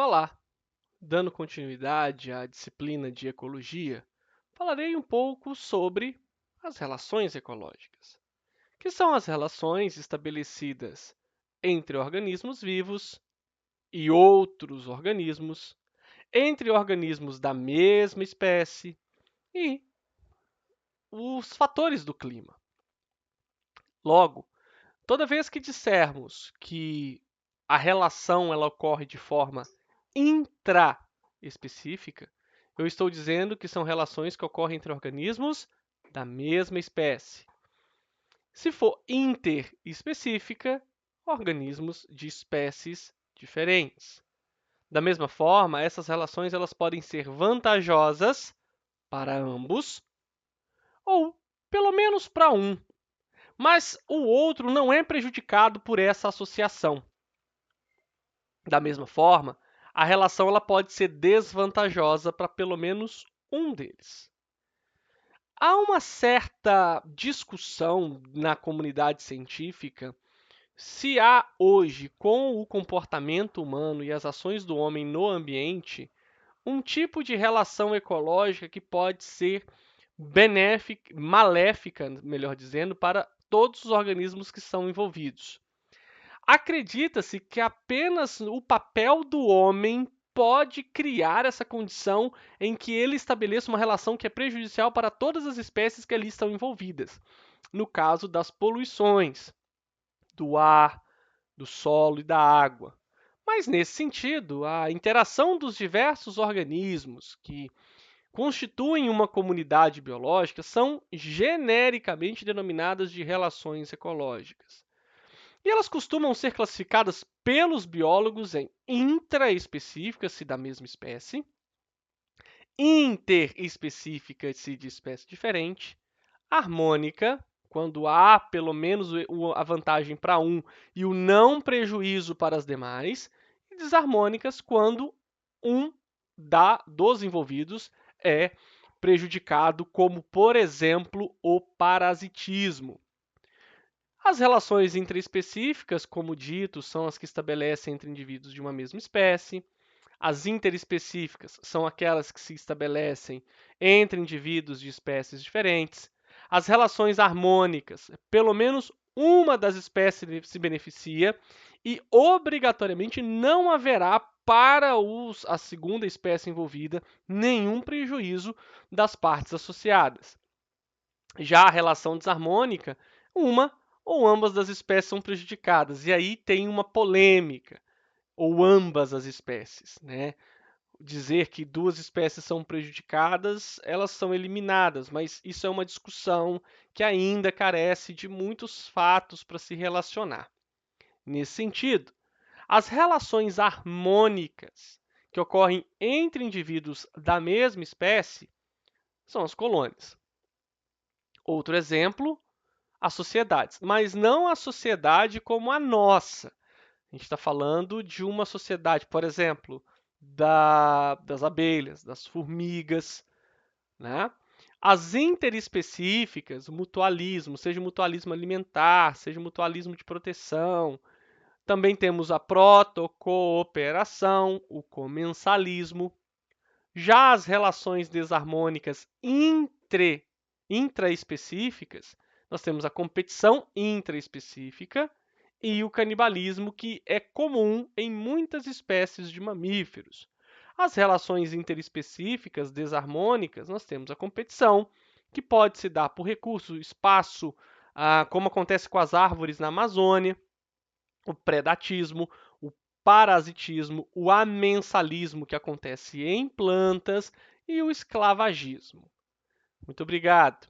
Olá! Dando continuidade à disciplina de ecologia, falarei um pouco sobre as relações ecológicas, que são as relações estabelecidas entre organismos vivos e outros organismos, entre organismos da mesma espécie e os fatores do clima. Logo, toda vez que dissermos que a relação ela ocorre de forma intraespecífica, eu estou dizendo que são relações que ocorrem entre organismos da mesma espécie. Se for interespecífica, organismos de espécies diferentes. Da mesma forma, essas relações elas podem ser vantajosas para ambos ou pelo menos para um, mas o outro não é prejudicado por essa associação. Da mesma forma, a relação ela pode ser desvantajosa para pelo menos um deles. Há uma certa discussão na comunidade científica se há hoje, com o comportamento humano e as ações do homem no ambiente, um tipo de relação ecológica que pode ser benéfica, maléfica, melhor dizendo, para todos os organismos que são envolvidos. Acredita-se que apenas o papel do homem pode criar essa condição em que ele estabeleça uma relação que é prejudicial para todas as espécies que ali estão envolvidas. No caso das poluições, do ar, do solo e da água. Mas, nesse sentido, a interação dos diversos organismos que constituem uma comunidade biológica são genericamente denominadas de relações ecológicas. E elas costumam ser classificadas pelos biólogos em intraespecíficas, se da mesma espécie, interespecíficas, se de espécie diferente, harmônica, quando há pelo menos a vantagem para um e o não prejuízo para as demais, e desarmônicas, quando um dos envolvidos é prejudicado, como, por exemplo, o parasitismo. As relações intraespecíficas, como dito, são as que estabelecem entre indivíduos de uma mesma espécie. As interespecíficas são aquelas que se estabelecem entre indivíduos de espécies diferentes. As relações harmônicas, pelo menos uma das espécies se beneficia e obrigatoriamente não haverá para a segunda espécie envolvida nenhum prejuízo das partes associadas. Já a relação desarmônica, uma ou ambas das espécies são prejudicadas, e aí tem uma polêmica, ou ambas as espécies, né? Dizer que duas espécies são prejudicadas, elas são eliminadas, mas isso é uma discussão que ainda carece de muitos fatos para se relacionar. Nesse sentido, as relações harmônicas que ocorrem entre indivíduos da mesma espécie são as colônias. Outro exemplo, as sociedades, mas não a sociedade como a nossa. A gente está falando de uma sociedade, por exemplo, das abelhas, das formigas, né? As interespecíficas, o mutualismo, seja o mutualismo alimentar, seja o mutualismo de proteção. Também temos a protocooperação, o comensalismo. Já as relações desarmônicas intraespecíficas, nós temos a competição intraespecífica e o canibalismo, que é comum em muitas espécies de mamíferos. As relações interespecíficas desarmônicas, nós temos a competição, que pode se dar por recurso, espaço, como acontece com as árvores na Amazônia, o predatismo, o parasitismo, o amensalismo, que acontece em plantas, e o esclavagismo. Muito obrigado.